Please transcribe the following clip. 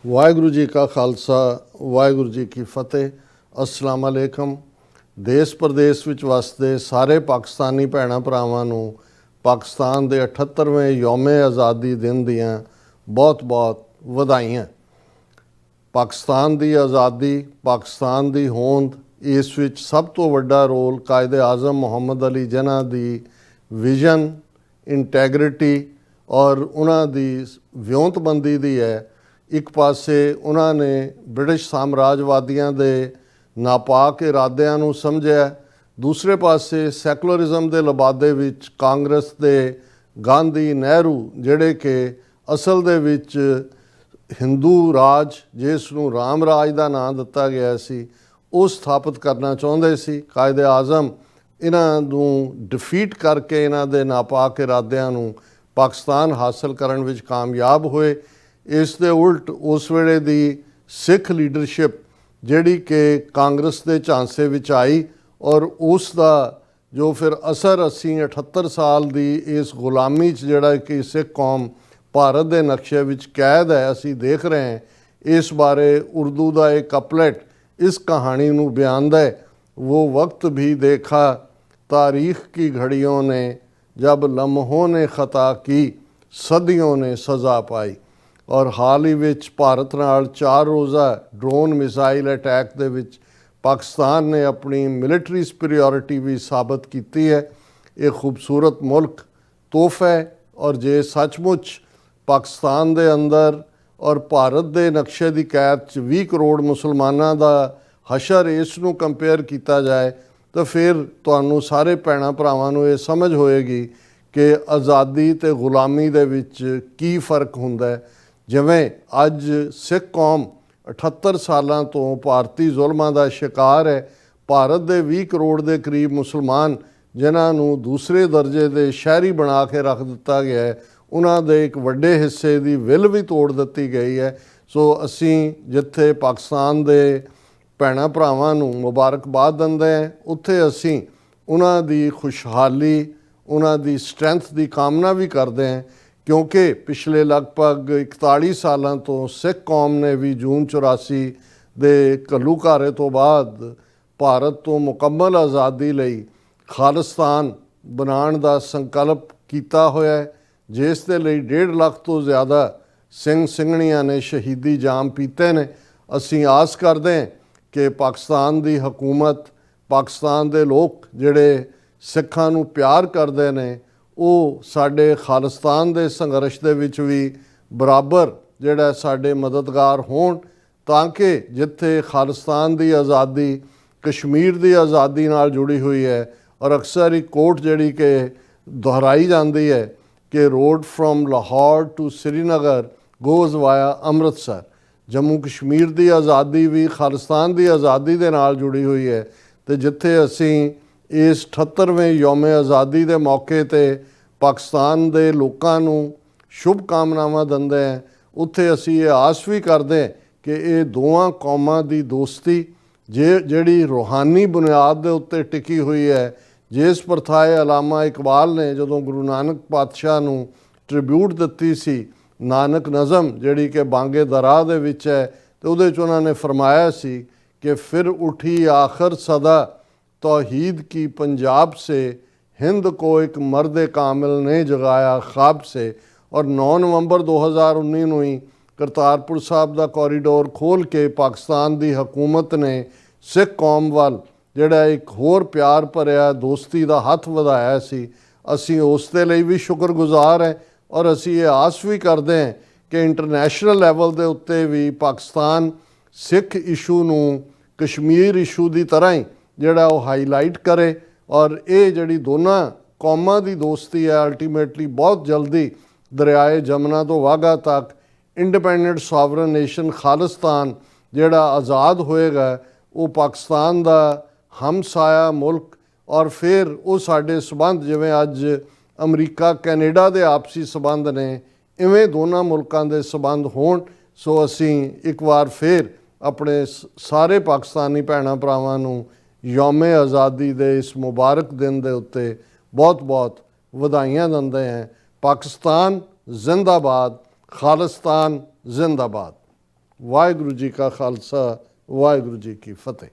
ਵਾਹਿਗੁਰੂ ਜੀ ਕਾ ਖਾਲਸਾ, ਵਾਹਿਗੁਰੂ ਜੀ ਕੀ ਫਤਿਹ। अस्सलाम वालेकुम। देश प्रदेश ਵਿੱਚ ਵਸਦੇ ਸਾਰੇ ਪਾਕਿਸਤਾਨੀ ਭੈਣਾਂ ਭਰਾਵਾਂ ਨੂੰ ਪਾਕਿਸਤਾਨ ਦੇ 78ਵੇਂ ਯੌਮੇ ਆਜ਼ਾਦੀ ਦਿਨ ਦੀਆਂ ਬਹੁਤ-ਬਹੁਤ ਵਧਾਈਆਂ। ਪਾਕਿਸਤਾਨ ਦੀ ਆਜ਼ਾਦੀ, ਪਾਕਿਸਤਾਨ ਦੀ ਹੋਂਦ, ਇਸ ਵਿੱਚ ਸਭ ਤੋਂ ਵੱਡਾ ਰੋਲ ਕਾਇਦੇ ਆਜ਼ਮ ਮੁਹੰਮਦ ਅਲੀ ਜਿਨਾਹ ਦੀ ਵਿਜ਼ਨ, ਇੰਟੈਗਰਿਟੀ ਔਰ ਉਹਨਾਂ ਦੀ ਵਿਉਂਤਬੰਦੀ ਦੀ ਹੈ। ਇੱਕ ਪਾਸੇ ਉਹਨਾਂ ਨੇ ਬ੍ਰਿਟਿਸ਼ ਸਾਮਰਾਜਵਾਦੀਆਂ ਦੇ ਨਾਪਾਕ ਇਰਾਦਿਆਂ ਨੂੰ ਸਮਝਿਆ, ਦੂਸਰੇ ਪਾਸੇ ਸੈਕੂਲਰਿਜ਼ਮ ਦੇ ਲਬਾਦੇ ਵਿੱਚ ਕਾਂਗਰਸ ਦੇ ਗਾਂਧੀ, ਨਹਿਰੂ, ਜਿਹੜੇ ਕਿ ਅਸਲ ਦੇ ਵਿੱਚ ਹਿੰਦੂ ਰਾਜ, ਜਿਸ ਨੂੰ ਰਾਮ ਰਾਜ ਦਾ ਨਾਂ ਦਿੱਤਾ ਗਿਆ ਸੀ, ਉਹ ਸਥਾਪਿਤ ਕਰਨਾ ਚਾਹੁੰਦੇ ਸੀ। ਕਾਇਦੇ ਆਜ਼ਮ ਇਹਨਾਂ ਨੂੰ ਡਿਫੀਟ ਕਰਕੇ ਇਹਨਾਂ ਦੇ ਨਾਪਾਕ ਇਰਾਦਿਆਂ ਨੂੰ ਪਾਕਿਸਤਾਨ ਹਾਸਲ ਕਰਨ ਵਿੱਚ ਕਾਮਯਾਬ ਹੋਏ। ਇਸ ਦੇ ਉਲਟ ਉਸ ਵੇਲੇ ਦੀ ਸਿੱਖ ਲੀਡਰਸ਼ਿਪ ਜਿਹੜੀ ਕਿ ਕਾਂਗਰਸ ਦੇ ਝਾਂਸੇ ਵਿੱਚ ਆਈ ਔਰ ਉਸ ਦਾ ਜੋ ਫਿਰ ਅਸਰ ਅਸੀਂ 78 ਸਾਲ ਦੀ ਇਸ ਗੁਲਾਮੀ 'ਚ ਜਿਹੜਾ ਕਿ ਸਿੱਖ ਕੌਮ ਭਾਰਤ ਦੇ ਨਕਸ਼ੇ ਵਿੱਚ ਕੈਦ ਹੈ, ਅਸੀਂ ਦੇਖ ਰਹੇ ਹਾਂ। ਇਸ ਬਾਰੇ ਉਰਦੂ ਦਾ ਇੱਕ ਕਪਲੇਟ ਇਸ ਕਹਾਣੀ ਨੂੰ ਬਿਆਨਦਾ ਹੈ, वो वक्त भी देखा तारीख़ की घड़ियों ने, जब लम्हों ने ख़ता की सदियों ने सज़ा पाई। और हाल ही ਵਿੱਚ ਭਾਰਤ ਨਾਲ 4 ਰੋਜ਼ਾ ਡਰੋਨ ਮਿਸਾਈਲ ਅਟੈਕ ਦੇ ਵਿੱਚ ਪਾਕਿਸਤਾਨ ਨੇ ਆਪਣੀ ਮਿਲਟਰੀ ਸੁਪੀਰੀਅਰਿਟੀ ਵੀ ਸਾਬਤ ਕੀਤੀ ਹੈ। ਇਹ ਖੂਬਸੂਰਤ ਮੁਲਕ ਤੋਹਫਾ ਹੈ ਔਰ ਜੇ ਸੱਚਮੁੱਚ ਪਾਕਿਸਤਾਨ ਦੇ ਅੰਦਰ ਔਰ ਭਾਰਤ ਦੇ ਨਕਸ਼ੇ ਦੀ ਕੈਦ 'ਚ 20 ਕਰੋੜ ਮੁਸਲਮਾਨਾਂ ਦਾ ਹਸ਼ਰ ਇਸ ਨੂੰ ਕੰਪੇਅਰ ਕੀਤਾ ਜਾਏ ਤਾਂ ਫਿਰ ਤੁਹਾਨੂੰ ਸਾਰੇ ਭੈਣਾਂ ਭਰਾਵਾਂ ਨੂੰ ਇਹ ਸਮਝ ਹੋਏਗੀ ਕਿ ਆਜ਼ਾਦੀ ਅਤੇ ਗੁਲਾਮੀ ਦੇ ਵਿੱਚ ਕੀ ਫਰਕ ਹੁੰਦਾ ਹੈ। ਜਿਵੇਂ ਅੱਜ ਸਿੱਖ ਕੌਮ 78 ਸਾਲਾਂ ਤੋਂ ਭਾਰਤੀ ਜ਼ੁਲਮਾਂ ਦਾ ਸ਼ਿਕਾਰ ਹੈ। ਭਾਰਤ ਦੇ 20 ਕਰੋੜ ਦੇ ਕਰੀਬ ਮੁਸਲਮਾਨ ਜਿਨ੍ਹਾਂ ਨੂੰ ਦੂਸਰੇ ਦਰਜੇ ਦੇ ਸ਼ਹਿਰੀ ਬਣਾ ਕੇ ਰੱਖ ਦਿੱਤਾ ਗਿਆ ਹੈ, ਉਹਨਾਂ ਦੇ ਇੱਕ ਵੱਡੇ ਹਿੱਸੇ ਦੀ ਵਿਲ ਵੀ ਤੋੜ ਦਿੱਤੀ ਗਈ ਹੈ। ਸੋ ਅਸੀਂ ਜਿੱਥੇ ਪਾਕਿਸਤਾਨ ਦੇ ਭੈਣਾਂ ਭਰਾਵਾਂ ਨੂੰ ਮੁਬਾਰਕਬਾਦ ਦਿੰਦੇ ਹਾਂ, ਉੱਥੇ ਅਸੀਂ ਉਹਨਾਂ ਦੀ ਖੁਸ਼ਹਾਲੀ, ਉਹਨਾਂ ਦੀ ਸਟਰੈਂਥ ਦੀ ਕਾਮਨਾ ਵੀ ਕਰਦੇ ਹਾਂ, ਕਿਉਂਕਿ ਪਿਛਲੇ ਲਗਭਗ 41 ਸਾਲਾਂ ਤੋਂ ਸਿੱਖ ਕੌਮ ਨੇ ਵੀ ਜੂਨ 84 ਦੇ ਘੱਲੂਘਾਰੇ ਤੋਂ ਬਾਅਦ ਭਾਰਤ ਤੋਂ ਮੁਕੰਮਲ ਆਜ਼ਾਦੀ ਲਈ ਖਾਲਿਸਤਾਨ ਬਣਾਉਣ ਦਾ ਸੰਕਲਪ ਕੀਤਾ ਹੋਇਆ ਹੈ, ਜਿਸ ਦੇ ਲਈ 1.5 ਲੱਖ ਤੋਂ ਜ਼ਿਆਦਾ ਸਿੰਘ ਸਿੰਘਣੀਆਂ ਨੇ ਸ਼ਹੀਦੀ ਜਾਮ ਪੀਤੇ ਨੇ। ਅਸੀਂ ਆਸ ਕਰਦੇ ਹਾਂ ਕਿ ਪਾਕਿਸਤਾਨ ਦੀ ਹਕੂਮਤ, ਪਾਕਿਸਤਾਨ ਦੇ ਲੋਕ ਜਿਹੜੇ ਸਿੱਖਾਂ ਨੂੰ ਪਿਆਰ ਕਰਦੇ ਨੇ, ਉਹ ਸਾਡੇ ਖਾਲਿਸਤਾਨ ਦੇ ਸੰਘਰਸ਼ ਦੇ ਵਿੱਚ ਵੀ ਬਰਾਬਰ ਜਿਹੜਾ ਸਾਡੇ ਮਦਦਗਾਰ ਹੋਣ, ਤਾਂ ਕਿ ਜਿੱਥੇ ਖਾਲਿਸਤਾਨ ਦੀ ਆਜ਼ਾਦੀ ਕਸ਼ਮੀਰ ਦੀ ਆਜ਼ਾਦੀ ਨਾਲ ਜੁੜੀ ਹੋਈ ਹੈ ਔਰ ਅਕਸਰ ਇੱਕ ਕੋਟ ਜਿਹੜੀ ਕਿ ਦੁਹਰਾਈ ਜਾਂਦੀ ਹੈ ਕਿ road from Lahore to Srinagar goes via Amritsar. Jammu Kashmir ਦੀ ਆਜ਼ਾਦੀ ਵੀ ਖਾਲਿਸਤਾਨ ਦੀ ਆਜ਼ਾਦੀ ਦੇ ਨਾਲ ਜੁੜੀ ਹੋਈ ਹੈ ਅਤੇ ਜਿੱਥੇ ਅਸੀਂ ਇਸ 78ਵੇਂ ਯੌਮੇ ਆਜ਼ਾਦੀ ਦੇ ਮੌਕੇ 'ਤੇ ਪਾਕਿਸਤਾਨ ਦੇ ਲੋਕਾਂ ਨੂੰ ਸ਼ੁਭ ਕਾਮਨਾਵਾਂ ਦਿੰਦੇ ਹਾਂ, ਉੱਥੇ ਅਸੀਂ ਇਹ ਆਸ ਵੀ ਕਰਦੇ ਕਿ ਇਹ ਦੋਵਾਂ ਕੌਮਾਂ ਦੀ ਦੋਸਤੀ ਜਿਹੜੀ ਰੂਹਾਨੀ ਬੁਨਿਆਦ ਦੇ ਉੱਤੇ ਟਿਕੀ ਹੋਈ ਹੈ, ਜਿਸ ਪ੍ਰਥਾਏ ਅਲਾਮਾ ਇਕਬਾਲ ਨੇ ਜਦੋਂ ਗੁਰੂ ਨਾਨਕ ਪਾਤਸ਼ਾਹ ਨੂੰ ਟ੍ਰਿਬਿਊਟ ਦਿੱਤੀ ਸੀ, ਨਾਨਕ ਨਜ਼ਮ ਜਿਹੜੀ ਕਿ ਬਾਂਗੇ ਦਰਾ ਦੇ ਵਿੱਚ ਹੈ, ਅਤੇ ਉਹਦੇ 'ਚ ਉਹਨਾਂ ਨੇ ਫਰਮਾਇਆ ਸੀ ਕਿ ਫਿਰ ਉੱਠੀ ਆਖਰ ਸਦਾ तौहीद की पंजाब से, हिंद को एक मर्द कामिल ने जगाया ख्वाब से। और 9 नवंबर 2019 ਨੂੰ ਹੀ ਕਰਤਾਰਪੁਰ ਸਾਹਿਬ ਦਾ ਕੋਰੀਡੋਰ ਖੋਲ੍ਹ ਕੇ ਪਾਕਿਸਤਾਨ ਦੀ ਹਕੂਮਤ ਨੇ ਸਿੱਖ ਕੌਮ ਵੱਲ ਜਿਹੜਾ ਇੱਕ ਹੋਰ ਪਿਆਰ ਭਰਿਆ ਦੋਸਤੀ ਦਾ ਹੱਥ ਵਧਾਇਆ ਸੀ। ਅਸੀਂ ਉਸ ਦੇ ਲਈ ਵੀ ਸ਼ੁਕਰਗੁਜ਼ਾਰ ਹੈ ਔਰ ਅਸੀਂ ਇਹ ਆਸ ਵੀ ਕਰਦੇ ਹਾਂ ਕਿ ਇੰਟਰਨੈਸ਼ਨਲ ਲੈਵਲ ਦੇ ਉੱਤੇ ਵੀ ਪਾਕਿਸਤਾਨ ਸਿੱਖ ਇਸ਼ੂ ਨੂੰ ਕਸ਼ਮੀਰ ਇਸ਼ੂ ਦੀ ਤਰ੍ਹਾਂ ਹੀ ਜਿਹੜਾ ਉਹ ਹਾਈਲਾਈਟ ਕਰੇ ਔਰ ਇਹ ਜਿਹੜੀ ਦੋਨਾਂ ਕੌਮਾਂ ਦੀ ਦੋਸਤੀ ਹੈ ਅਲਟੀਮੇਟਲੀ ਬਹੁਤ ਜਲਦੀ ਦਰਿਆਏ ਜਮਨਾ ਤੋਂ ਵਾਹਗਾ ਤੱਕ ਇੰਡੀਪੈਂਡੈਂਟ ਸੋਵਰਨ ਨੇਸ਼ਨ ਖਾਲਿਸਤਾਨ ਜਿਹੜਾ ਆਜ਼ਾਦ ਹੋਏਗਾ, ਉਹ ਪਾਕਿਸਤਾਨ ਦਾ ਹਮਸਾਇਆ ਮੁਲਕ ਔਰ ਫਿਰ ਉਹ ਸਾਡੇ ਸਬੰਧ ਜਿਵੇਂ ਅੱਜ ਅਮਰੀਕਾ ਕੈਨੇਡਾ ਦੇ ਆਪਸੀ ਸਬੰਧ ਨੇ, ਇਵੇਂ ਦੋਨਾਂ ਮੁਲਕਾਂ ਦੇ ਸਬੰਧ ਹੋਣ। ਸੋ ਅਸੀਂ ਇੱਕ ਵਾਰ ਫਿਰ ਆਪਣੇ ਸਾਰੇ ਪਾਕਿਸਤਾਨੀ ਭੈਣਾਂ ਭਰਾਵਾਂ ਨੂੰ ਯੌਮੇ ਆਜ਼ਾਦੀ ਦੇ ਇਸ ਮੁਬਾਰਕ ਦਿਨ ਦੇ ਉੱਤੇ ਬਹੁਤ-ਬਹੁਤ ਵਧਾਈਆਂ ਦਿੰਦੇ ਹਾਂ। ਪਾਕਿਸਤਾਨ ਜ਼ਿੰਦਾਬਾਦ, ਖਾਲਿਸਤਾਨ ਜ਼ਿੰਦਾਬਾਦ। ਵਾਹਿਗੁਰੂ ਜੀ ਕਾ ਖਾਲਸਾ ਵਾਹਿਗੁਰੂ ਜੀ ਕੀ ਫਤਿਹ।